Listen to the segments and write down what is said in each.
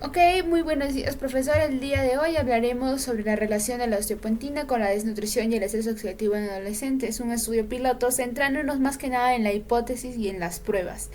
Ok, muy buenos días, profesor. El día de hoy hablaremos sobre la relación de la osteopontina con la desnutrición y el estrés oxidativo en adolescentes, un estudio piloto centrándonos más que nada en la hipótesis y en las pruebas.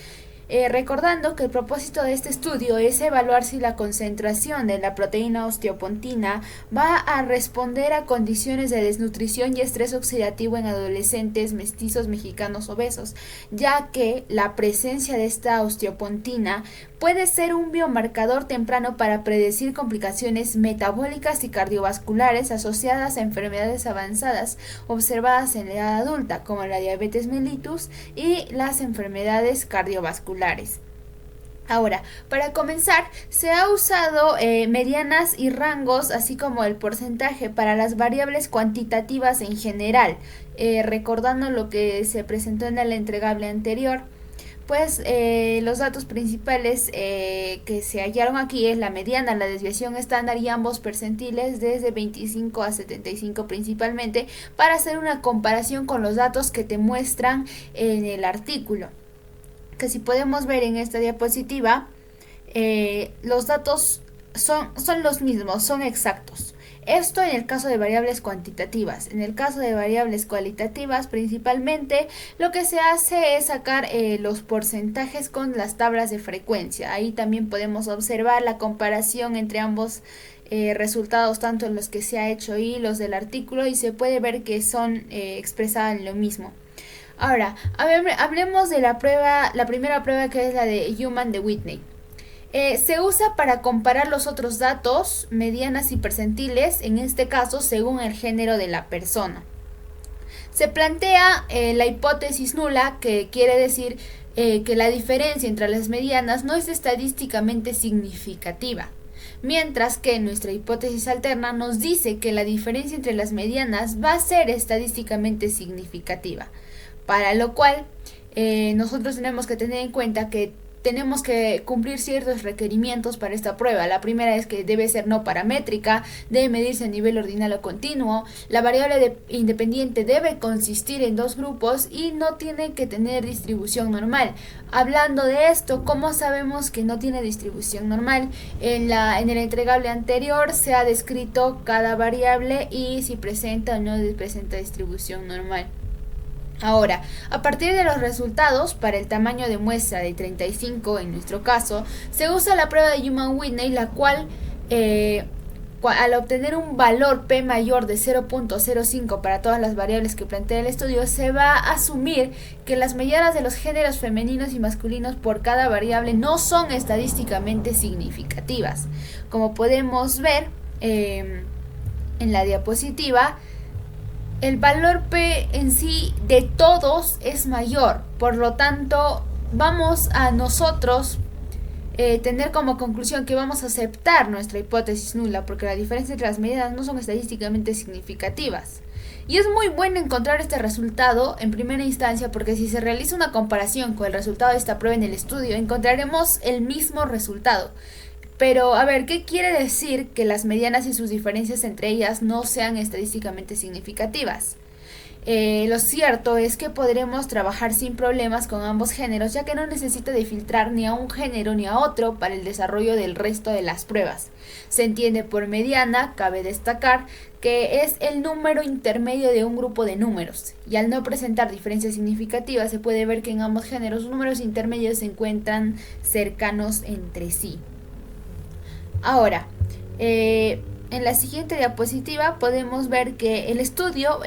Recordando que el propósito de este estudio es evaluar si la concentración de la proteína osteopontina va a responder a condiciones de desnutrición y estrés oxidativo en adolescentes mestizos mexicanos obesos, ya que la presencia de esta osteopontina puede ser un biomarcador temprano para predecir complicaciones metabólicas y cardiovasculares asociadas a enfermedades avanzadas observadas en la edad adulta, como la diabetes mellitus y las enfermedades cardiovasculares. Ahora, para comenzar, se ha usado medianas y rangos, así como el porcentaje para las variables cuantitativas en general, recordando lo que se presentó en el entregable anterior. Pues los datos principales que se hallaron aquí es la mediana, la desviación estándar y ambos percentiles desde 25 a 75 principalmente, para hacer una comparación con los datos que te muestran en el artículo. Que si podemos ver en esta diapositiva, los datos son los mismos, son exactos. Esto en el caso de variables cuantitativas. En el caso de variables cualitativas, principalmente, lo que se hace es sacar los porcentajes con las tablas de frecuencia. Ahí también podemos observar la comparación entre ambos resultados, tanto los que se ha hecho y los del artículo, y se puede ver que son expresadas en lo mismo. Ahora, hablemos de la primera prueba, que es la de Human de Whitney. Se usa para comparar los otros datos, medianas y percentiles, en este caso según el género de la persona. Se plantea la hipótesis nula, que quiere decir que la diferencia entre las medianas no es estadísticamente significativa, mientras que nuestra hipótesis alterna nos dice que la diferencia entre las medianas va a ser estadísticamente significativa, para lo cual nosotros tenemos que tener en cuenta que tenemos que cumplir ciertos requerimientos para esta prueba. La primera es que debe ser no paramétrica, debe medirse a nivel ordinal o continuo, la variable independiente debe consistir en dos grupos y no tiene que tener distribución normal. Hablando de esto, ¿cómo sabemos que no tiene distribución normal? En el entregable anterior se ha descrito cada variable y si presenta o no presenta distribución normal. Ahora, a partir de los resultados, para el tamaño de muestra de 35 en nuestro caso, se usa la prueba de Human-Whitney, la cual al obtener un valor P mayor de 0.05 para todas las variables que plantea el estudio, se va a asumir que las medianas de los géneros femeninos y masculinos por cada variable no son estadísticamente significativas. Como podemos ver en la diapositiva, el valor P en sí de todos es mayor, por lo tanto vamos a nosotros tener como conclusión que vamos a aceptar nuestra hipótesis nula, porque la diferencia entre las medidas no son estadísticamente significativas. Y es muy bueno encontrar este resultado en primera instancia, porque si se realiza una comparación con el resultado de esta prueba en el estudio, encontraremos el mismo resultado. Pero, a ver, ¿qué quiere decir que las medianas y sus diferencias entre ellas no sean estadísticamente significativas? Lo cierto es que podremos trabajar sin problemas con ambos géneros, ya que no necesita de filtrar ni a un género ni a otro para el desarrollo del resto de las pruebas. Se entiende por mediana, cabe destacar, que es el número intermedio de un grupo de números, y al no presentar diferencias significativas se puede ver que en ambos géneros los números intermedios se encuentran cercanos entre sí. Ahora, en la siguiente diapositiva podemos ver que el estudio,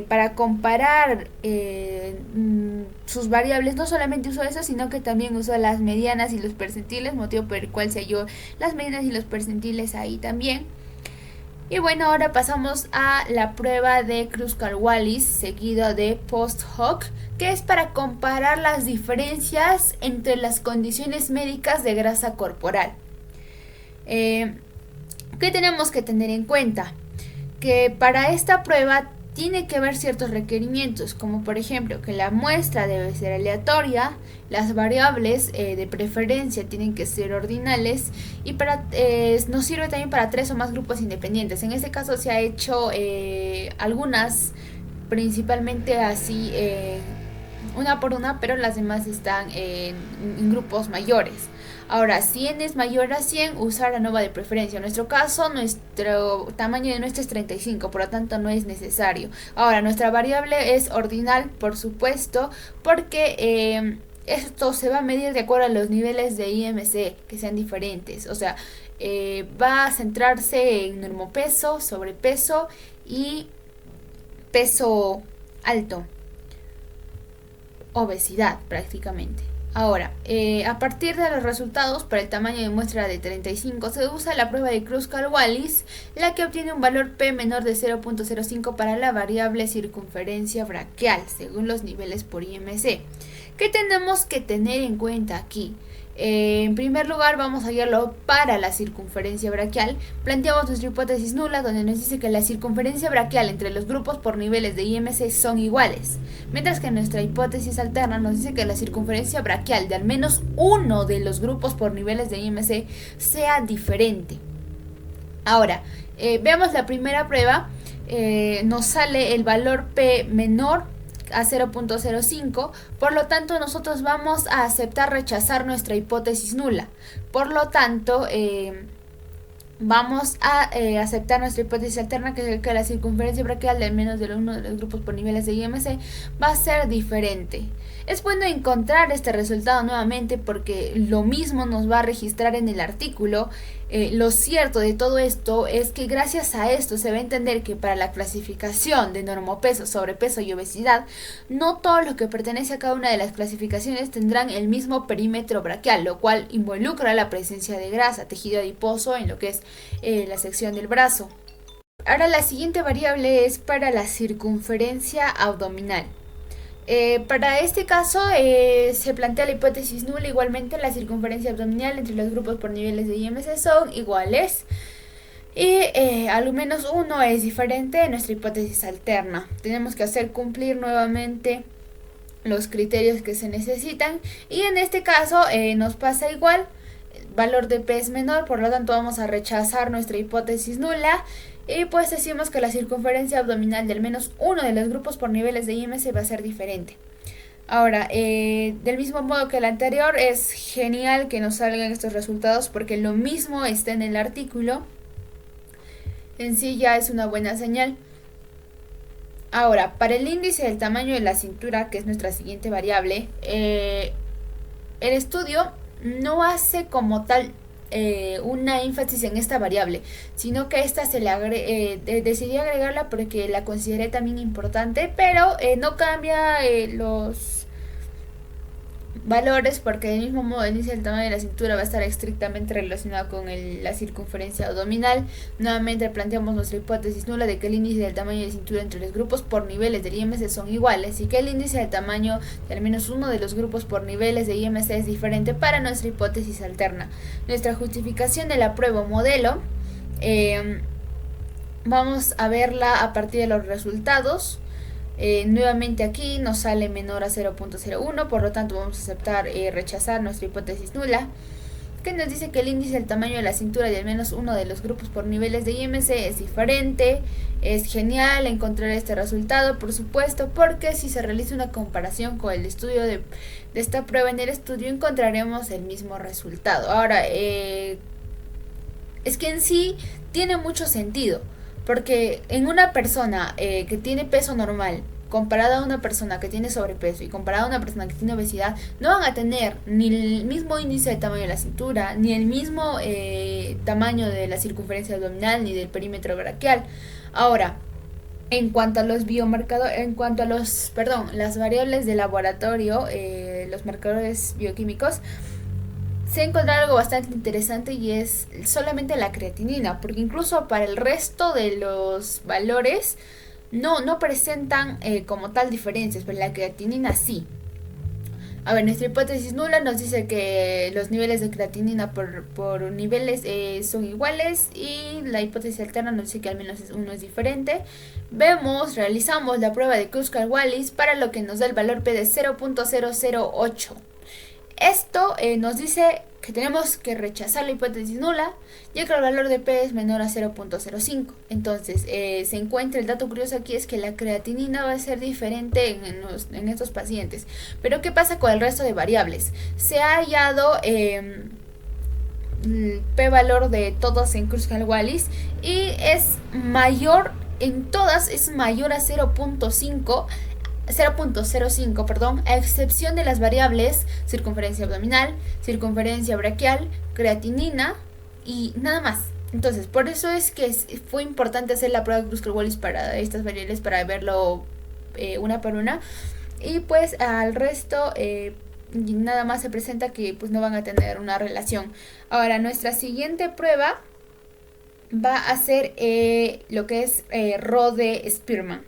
para comparar sus variables, no solamente usó eso, sino que también usó las medianas y los percentiles, motivo por el cual se halló las medianas y los percentiles ahí también. Y bueno, ahora pasamos a la prueba de Kruskal-Wallis, seguido de post-hoc, que es para comparar las diferencias entre las condiciones médicas de grasa corporal. ¿Qué tenemos que tener en cuenta? Que para esta prueba tiene que haber ciertos requerimientos, como por ejemplo que la muestra debe ser aleatoria, las variables de preferencia tienen que ser ordinales y nos sirve también para 3 o más grupos independientes. En este caso se ha hecho algunas, principalmente así, una por una, pero las demás están en grupos mayores. Ahora, si n es mayor a 100, usar ANOVA de preferencia. En nuestro caso, nuestro tamaño de nuestra es 35, por lo tanto no es necesario. Ahora, nuestra variable es ordinal, por supuesto, porque esto se va a medir de acuerdo a los niveles de IMC, que sean diferentes. O sea, va a centrarse en normopeso, sobrepeso y peso alto, obesidad prácticamente. Ahora, a partir de los resultados para el tamaño de muestra de 35 se usa la prueba de Kruskal-Wallis, la que obtiene un valor P menor de 0.05 para la variable circunferencia braquial, según los niveles por IMC. ¿Qué tenemos que tener en cuenta aquí? En primer lugar, vamos a hallarlo para la circunferencia braquial. Planteamos nuestra hipótesis nula, donde nos dice que la circunferencia braquial entre los grupos por niveles de IMC son iguales, mientras que nuestra hipótesis alterna nos dice que la circunferencia braquial de al menos uno de los grupos por niveles de IMC sea diferente. Ahora, veamos la primera prueba. Nos sale el valor P menor a 0.05, por lo tanto nosotros vamos a rechazar nuestra hipótesis nula. Por lo tanto, vamos a aceptar nuestra hipótesis alterna, que es que la circunferencia braquial de al menos de uno de los grupos por niveles de IMC va a ser diferente. Es bueno encontrar este resultado nuevamente porque lo mismo nos va a registrar en el artículo. Lo cierto de todo esto es que gracias a esto se va a entender que para la clasificación de normopeso, sobrepeso y obesidad, no todo lo que pertenece a cada una de las clasificaciones tendrán el mismo perímetro braquial, lo cual involucra la presencia de grasa, tejido adiposo en lo que es la sección del brazo. Ahora la siguiente variable es para la circunferencia abdominal. Para este caso se plantea la hipótesis nula. Igualmente la circunferencia abdominal entre los grupos por niveles de IMC son iguales y al menos uno es diferente de nuestra hipótesis alterna. Tenemos que hacer cumplir nuevamente los criterios que se necesitan y en este caso nos pasa igual. El valor de P es menor, por lo tanto vamos a rechazar nuestra hipótesis nula. Y pues decimos que la circunferencia abdominal de al menos uno de los grupos por niveles de IMC va a ser diferente. Ahora, del mismo modo que el anterior, es genial que nos salgan estos resultados porque lo mismo está en el artículo. En sí ya es una buena señal. Ahora, para el índice del tamaño de la cintura, que es nuestra siguiente variable, el estudio no hace como tal una énfasis en esta variable, sino que esta decidí agregarla porque la consideré también importante, pero no cambia los valores porque del mismo modo el índice del tamaño de la cintura va a estar estrictamente relacionado con la circunferencia abdominal. Nuevamente planteamos nuestra hipótesis nula de que el índice del tamaño de cintura entre los grupos por niveles del IMC son iguales y que el índice de tamaño de al menos uno de los grupos por niveles de IMC es diferente para nuestra hipótesis alterna. Nuestra justificación de la prueba modelo vamos a verla a partir de los resultados. Nuevamente aquí nos sale menor a 0.01, por lo tanto vamos a aceptar rechazar nuestra hipótesis nula, que nos dice que el índice del tamaño de la cintura de al menos uno de los grupos por niveles de IMC es diferente. Es genial encontrar este resultado, por supuesto, porque si se realiza una comparación con el estudio de esta prueba en el estudio encontraremos el mismo resultado. Ahora, es que en sí tiene mucho sentido. Porque en una persona que tiene peso normal, comparada a una persona que tiene sobrepeso y comparada a una persona que tiene obesidad, no van a tener ni el mismo índice de tamaño de la cintura, ni el mismo tamaño de la circunferencia abdominal, ni del perímetro braquial. Ahora, en cuanto a los las variables de laboratorio, los marcadores bioquímicos, se encontró algo bastante interesante y es solamente la creatinina, porque incluso para el resto de los valores no presentan como tal diferencias, pero la creatinina sí. A ver, nuestra hipótesis nula nos dice que los niveles de creatinina por niveles son iguales y la hipótesis alterna nos dice que al menos uno es diferente. Realizamos la prueba de Kruskal-Wallis para lo que nos da el valor P de 0.008. Esto nos dice que tenemos que rechazar la hipótesis nula, ya que el valor de P es menor a 0.05. Entonces, se encuentra el dato curioso aquí es que la creatinina va a ser diferente en estos pacientes. Pero, ¿qué pasa con el resto de variables? Se ha hallado el p-valor de todos en Kruskal-Wallis y es mayor en todas, es mayor a 0.05, perdón, a excepción de las variables circunferencia abdominal, circunferencia braquial, creatinina y nada más. Entonces, por eso es que fue importante hacer la prueba de Kruskal-Wallis para estas variables, para verlo una por una. Y pues al resto nada más se presenta que pues no van a tener una relación. Ahora, nuestra siguiente prueba va a ser lo que es Rode Spearman.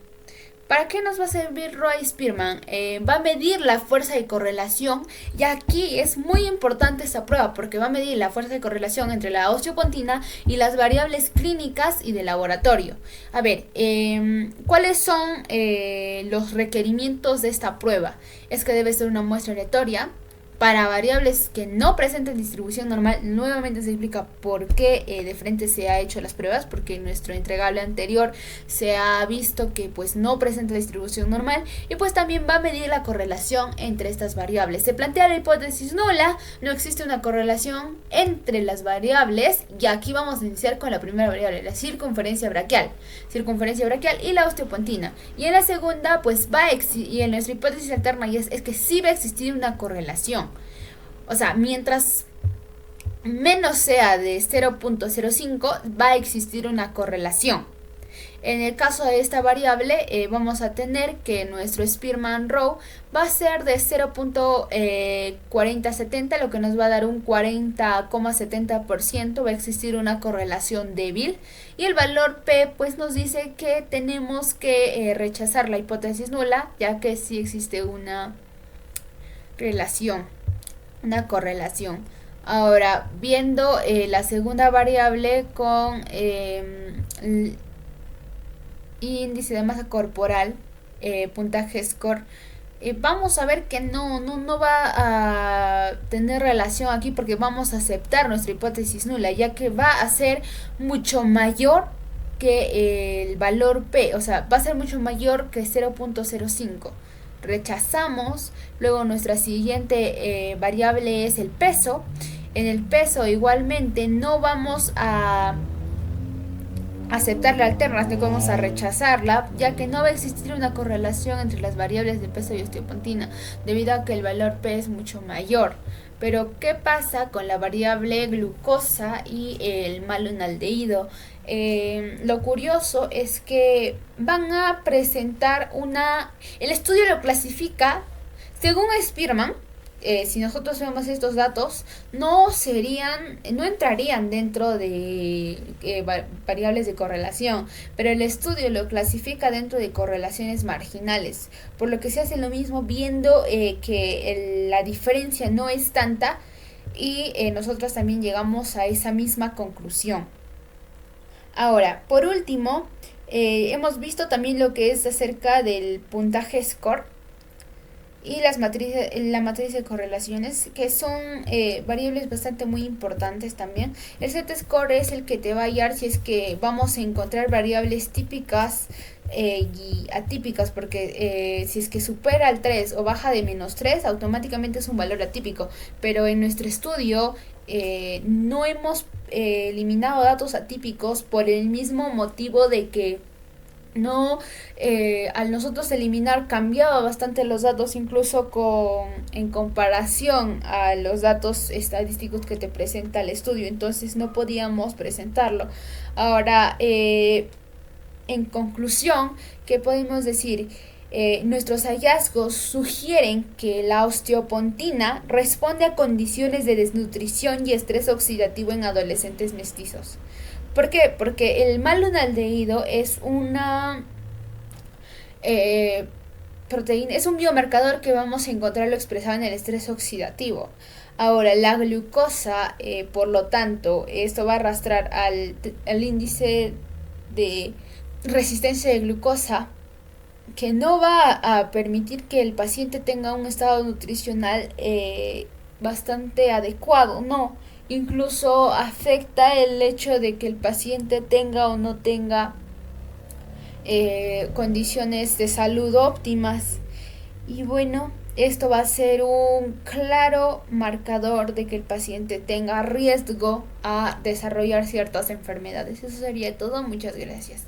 ¿Para qué nos va a servir Rode Spearman? Va a medir la fuerza de correlación, y aquí es muy importante esta prueba porque va a medir la fuerza de correlación entre la osteopontina y las variables clínicas y de laboratorio. A ver, ¿cuáles son los requerimientos de esta prueba? Es que debe ser una muestra aleatoria. Para variables que no presenten distribución normal, nuevamente se explica por qué de frente se ha hecho las pruebas, porque en nuestro entregable anterior se ha visto que pues no presenta distribución normal, y pues también va a medir la correlación entre estas variables. Se plantea la hipótesis nula, no existe una correlación entre las variables, y aquí vamos a iniciar con la primera variable, la circunferencia braquial y la osteopontina. Y en la segunda pues y en nuestra hipótesis alterna es que sí va a existir una correlación. O sea, mientras menos sea de 0.05 va a existir una correlación. En el caso de esta variable vamos a tener que nuestro Spearman Rho va a ser de 0.4070, lo que nos va a dar un 40,70%, va a existir una correlación débil, y el valor P pues nos dice que tenemos que rechazar la hipótesis nula, ya que sí existe una correlación. Ahora, viendo la segunda variable con índice de masa corporal, puntaje score, vamos a ver que no va a tener relación aquí, porque vamos a aceptar nuestra hipótesis nula, ya que va a ser mucho mayor que el valor P, o sea, va a ser mucho mayor que 0.05. Rechazamos. Luego nuestra siguiente variable es el peso. En el peso igualmente no vamos a aceptar la alterna, no vamos a rechazarla, ya que no va a existir una correlación entre las variables de peso y osteopontina, debido a que el valor P es mucho mayor. Pero ¿qué pasa con la variable glucosa y el malonaldehído? Lo curioso es que van a presentar el estudio lo clasifica según Spearman. Si nosotros vemos estos datos, no entrarían dentro de variables de correlación, pero el estudio lo clasifica dentro de correlaciones marginales, por lo que se hace lo mismo, viendo que la diferencia no es tanta, y nosotros también llegamos a esa misma conclusión. Ahora, por último, hemos visto también lo que es acerca del puntaje score y la matriz de correlaciones, que son variables bastante muy importantes también. El Z-score es el que te va a guiar si es que vamos a encontrar variables típicas y atípicas, porque si es que supera el 3 o baja de -3, automáticamente es un valor atípico, pero en nuestro estudio no hemos eliminado datos atípicos por el mismo motivo de que al nosotros eliminar cambiaba bastante los datos, incluso en comparación a los datos estadísticos que te presenta el estudio, entonces no podíamos presentarlo. Ahora, en conclusión, ¿qué podemos decir? Nuestros hallazgos sugieren que la osteopontina responde a condiciones de desnutrición y estrés oxidativo en adolescentes mestizos. ¿Por qué? Porque el malonaldehído es una proteína, es un biomarcador que vamos a encontrarlo expresado en el estrés oxidativo. Ahora, la glucosa, por lo tanto, esto va a arrastrar al índice de resistencia de glucosa, que no va a permitir que el paciente tenga un estado nutricional bastante adecuado, no. Incluso afecta el hecho de que el paciente tenga o no tenga condiciones de salud óptimas. Y bueno, Esto va a ser un claro marcador de que el paciente tenga riesgo a desarrollar ciertas enfermedades. Eso sería todo. Muchas gracias.